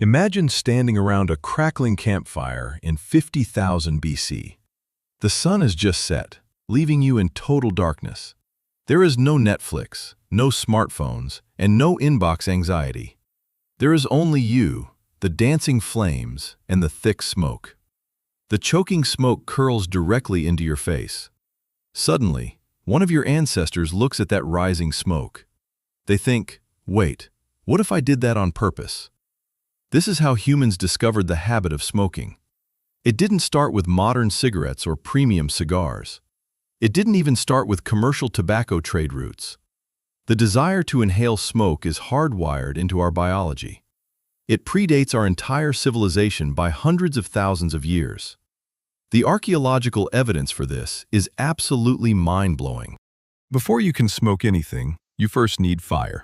Imagine standing around a crackling campfire in 50,000 BC. The sun has just set, leaving you in total darkness. There is no Netflix, no smartphones, and no inbox anxiety. There is only you, the dancing flames, and the thick smoke. The choking smoke curls directly into your face. Suddenly, one of your ancestors looks at that rising smoke. They think, wait, what if I did that on purpose? This is how humans discovered the habit of smoking. It didn't start with modern cigarettes or premium cigars. It didn't even start with commercial tobacco trade routes. The desire to inhale smoke is hardwired into our biology. It predates our entire civilization by hundreds of thousands of years. The archaeological evidence for this is absolutely mind-blowing. Before you can smoke anything, you first need fire.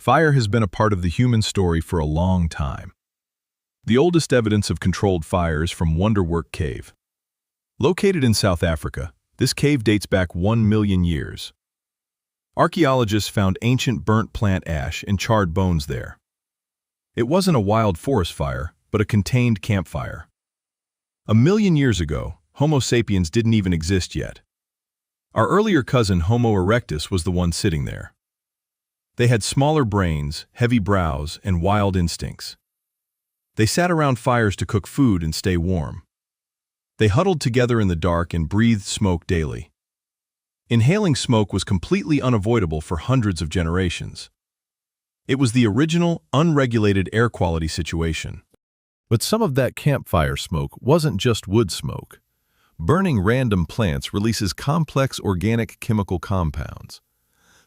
Fire has been a part of the human story for a long time. The oldest evidence of controlled fire is from Wonderwerk Cave. Located in South Africa, this cave dates back 1 million years. Archaeologists found ancient burnt plant ash and charred bones there. It wasn't a wild forest fire, but a contained campfire. 1 million years ago, Homo sapiens didn't even exist yet. Our earlier cousin Homo erectus was the one sitting there. They had smaller brains, heavy brows, and wild instincts. They sat around fires to cook food and stay warm. They huddled together in the dark and breathed smoke daily. Inhaling smoke was completely unavoidable for hundreds of generations. It was the original, unregulated air quality situation. But some of that campfire smoke wasn't just wood smoke. Burning random plants releases complex organic chemical compounds.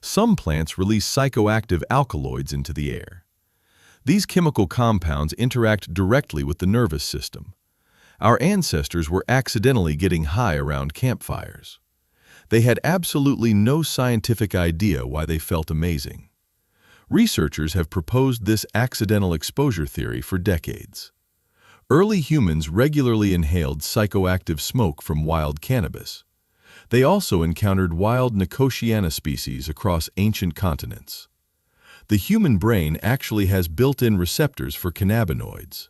Some plants release psychoactive alkaloids into the air. These chemical compounds interact directly with the nervous system. Our ancestors were accidentally getting high around campfires. They had absolutely no scientific idea why they felt amazing. Researchers have proposed this accidental exposure theory for decades. Early humans regularly inhaled psychoactive smoke from wild cannabis. They also encountered wild Nicotiana species across ancient continents. The human brain actually has built-in receptors for cannabinoids.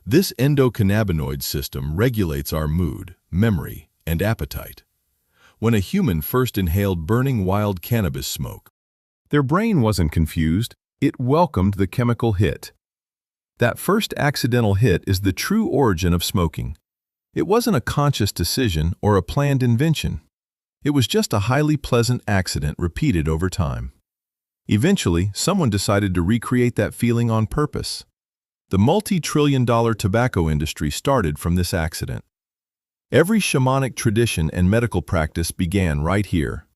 This endocannabinoid system regulates our mood, memory, and appetite. When a human first inhaled burning wild cannabis smoke, their brain wasn't confused, it welcomed the chemical hit. That first accidental hit is the true origin of smoking. It wasn't a conscious decision or a planned invention. It was just a highly pleasant accident repeated over time. Eventually, someone decided to recreate that feeling on purpose. The multi-trillion-dollar tobacco industry started from this accident. Every shamanic tradition and medical practice began right here.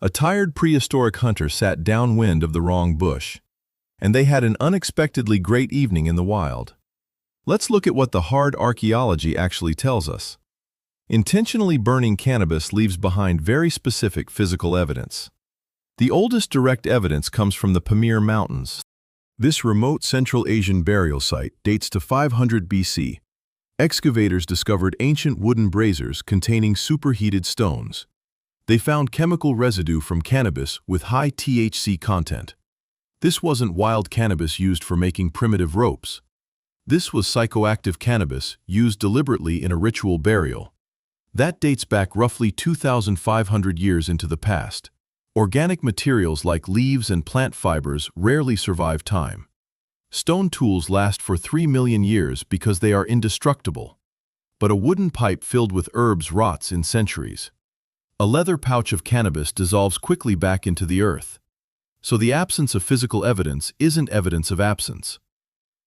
A tired prehistoric hunter sat downwind of the wrong bush, and they had an unexpectedly great evening in the wild. Let's look at what the hard archaeology actually tells us. Intentionally burning cannabis leaves behind very specific physical evidence. The oldest direct evidence comes from the Pamir Mountains. This remote Central Asian burial site dates to 500 BC. Excavators discovered ancient wooden braziers containing superheated stones. They found chemical residue from cannabis with high THC content. This wasn't wild cannabis used for making primitive ropes. This was psychoactive cannabis used deliberately in a ritual burial. That dates back roughly 2,500 years into the past. Organic materials like leaves and plant fibers rarely survive time. Stone tools last for 3 million years because they are indestructible. But a wooden pipe filled with herbs rots in centuries. A leather pouch of cannabis dissolves quickly back into the earth. So the absence of physical evidence isn't evidence of absence.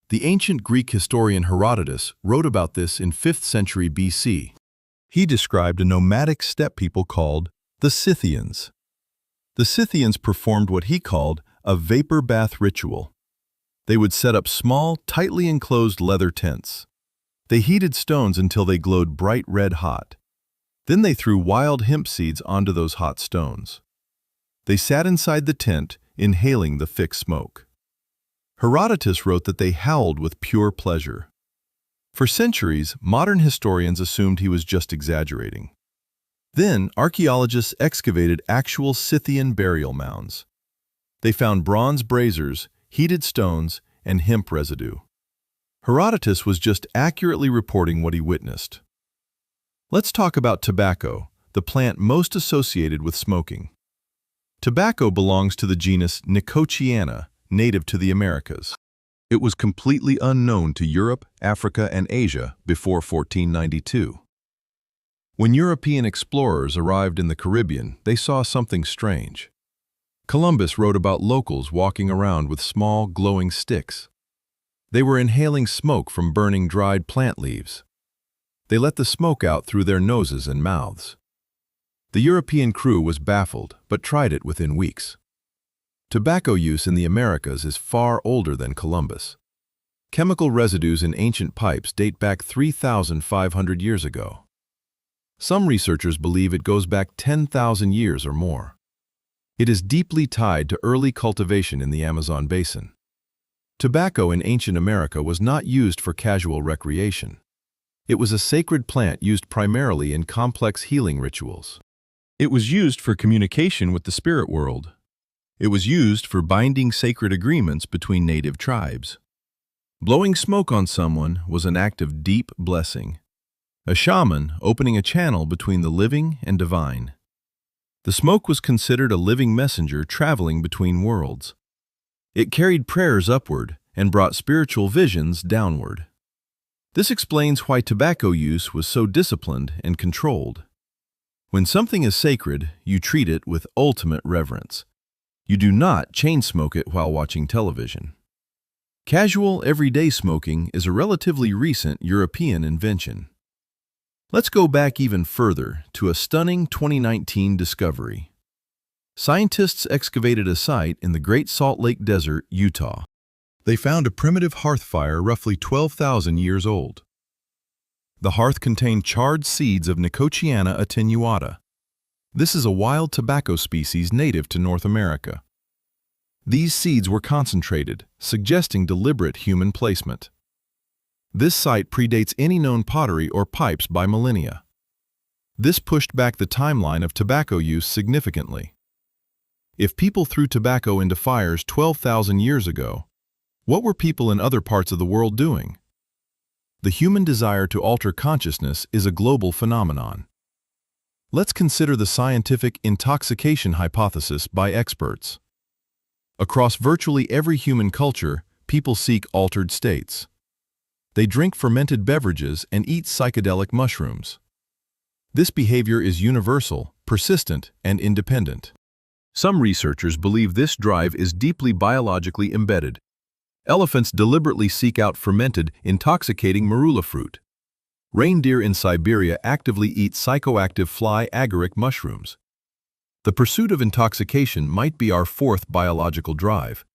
The ancient Greek historian Herodotus wrote about this in 5th century BC. He described a nomadic steppe people called the Scythians. The Scythians performed what he called a vapor bath ritual. They would set up small, tightly enclosed leather tents. They heated stones until they glowed bright red hot. Then they threw wild hemp seeds onto those hot stones. They sat inside the tent, inhaling the thick smoke. Herodotus wrote that they howled with pure pleasure. For centuries, modern historians assumed he was just exaggerating. Then, archaeologists excavated actual Scythian burial mounds. They found bronze braziers, heated stones, and hemp residue. Herodotus was just accurately reporting what he witnessed. Let's talk about tobacco, the plant most associated with smoking. Tobacco belongs to the genus Nicotiana, native to the Americas. It was completely unknown to Europe, Africa, and Asia before 1492. When European explorers arrived in the Caribbean, they saw something strange. Columbus wrote about locals walking around with small, glowing sticks. They were inhaling smoke from burning dried plant leaves. They let the smoke out through their noses and mouths. The European crew was baffled, but tried it within weeks. Tobacco use in the Americas is far older than Columbus. Chemical residues in ancient pipes date back 3,500 years ago. Some researchers believe it goes back 10,000 years or more. It is deeply tied to early cultivation in the Amazon basin. Tobacco in ancient America was not used for casual recreation. It was a sacred plant used primarily in complex healing rituals. It was used for communication with the spirit world. It was used for binding sacred agreements between native tribes. Blowing smoke on someone was an act of deep blessing. A shaman opening a channel between the living and divine. The smoke was considered a living messenger traveling between worlds. It carried prayers upward and brought spiritual visions downward. This explains why tobacco use was so disciplined and controlled. When something is sacred, you treat it with ultimate reverence. You do not chain smoke it while watching television. Casual, everyday smoking is a relatively recent European invention. Let's go back even further to a stunning 2019 discovery. Scientists excavated a site in the Great Salt Lake Desert, Utah. They found a primitive hearth fire roughly 12,000 years old. The hearth contained charred seeds of Nicotiana attenuata. This is a wild tobacco species native to North America. These seeds were concentrated, suggesting deliberate human placement. This site predates any known pottery or pipes by millennia. This pushed back the timeline of tobacco use significantly. If people threw tobacco into fires 12,000 years ago, what were people in other parts of the world doing? The human desire to alter consciousness is a global phenomenon. Let's consider the scientific intoxication hypothesis by experts. Across virtually every human culture, people seek altered states. They drink fermented beverages and eat psychedelic mushrooms. This behavior is universal, persistent, and independent. Some researchers believe this drive is deeply biologically embedded. Elephants deliberately seek out fermented, intoxicating marula fruit. Reindeer in Siberia actively eat psychoactive fly agaric mushrooms. The pursuit of intoxication might be our fourth biological drive.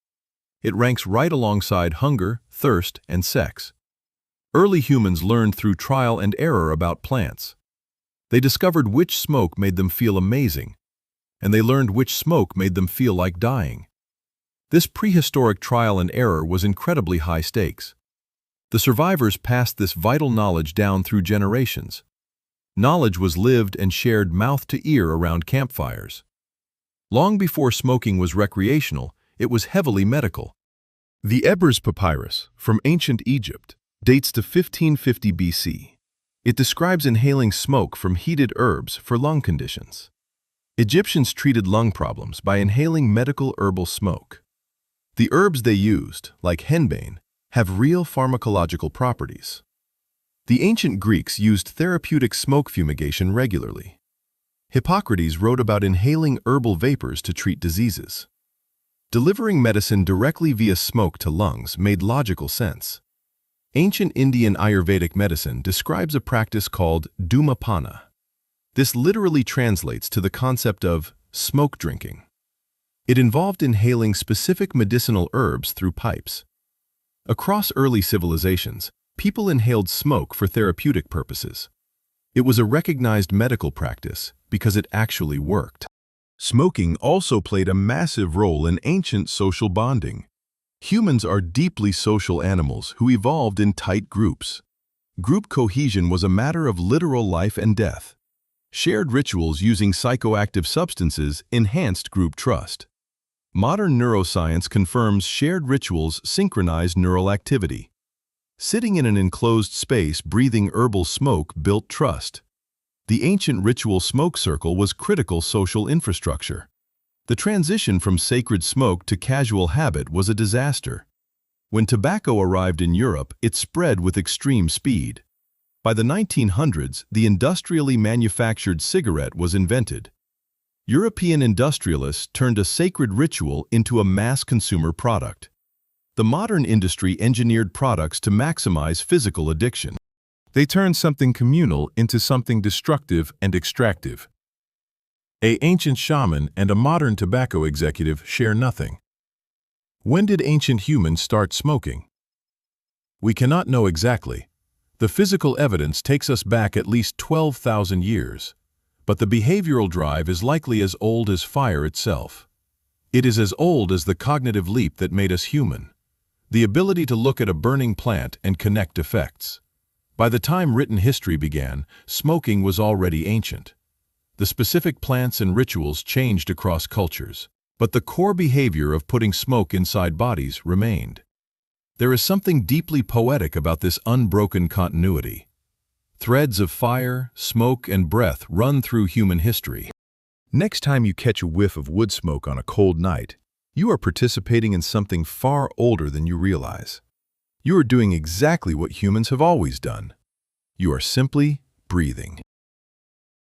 It ranks right alongside hunger, thirst, and sex. Early humans learned through trial and error about plants. They discovered which smoke made them feel amazing, and they learned which smoke made them feel like dying. This prehistoric trial and error was incredibly high stakes. The survivors passed this vital knowledge down through generations. Knowledge was lived and shared mouth to ear around campfires. Long before smoking was recreational, it was heavily medical. The Ebers Papyrus, from ancient Egypt, dates to 1550 BC. It describes inhaling smoke from heated herbs for lung conditions. Egyptians treated lung problems by inhaling medical herbal smoke. The herbs they used, like henbane, have real pharmacological properties. The ancient Greeks used therapeutic smoke fumigation regularly. Hippocrates wrote about inhaling herbal vapors to treat diseases. Delivering medicine directly via smoke to lungs made logical sense. Ancient Indian Ayurvedic medicine describes a practice called dhumapana. This literally translates to the concept of smoke drinking. It involved inhaling specific medicinal herbs through pipes. Across early civilizations, people inhaled smoke for therapeutic purposes. It was a recognized medical practice because it actually worked. Smoking also played a massive role in ancient social bonding. Humans are deeply social animals who evolved in tight groups. Group cohesion was a matter of literal life and death. Shared rituals using psychoactive substances enhanced group trust. Modern neuroscience confirms shared rituals synchronize neural activity. Sitting in an enclosed space breathing herbal smoke built trust. The ancient ritual smoke circle was critical social infrastructure. The transition from sacred smoke to casual habit was a disaster. When tobacco arrived in Europe, it spread with extreme speed. By the 1900s, the industrially manufactured cigarette was invented. European industrialists turned a sacred ritual into a mass consumer product. The modern industry engineered products to maximize physical addiction. They turned something communal into something destructive and extractive. An ancient shaman and a modern tobacco executive share nothing. When did ancient humans start smoking? We cannot know exactly. The physical evidence takes us back at least 12,000 years, but the behavioral drive is likely as old as fire itself. It is as old as the cognitive leap that made us human, the ability to look at a burning plant and connect effects. By the time written history began, smoking was already ancient. The specific plants and rituals changed across cultures, but the core behavior of putting smoke inside bodies remained. There is something deeply poetic about this unbroken continuity. Threads of fire, smoke, and breath run through human history. Next time you catch a whiff of wood smoke on a cold night, you are participating in something far older than you realize. You are doing exactly what humans have always done. You are simply breathing.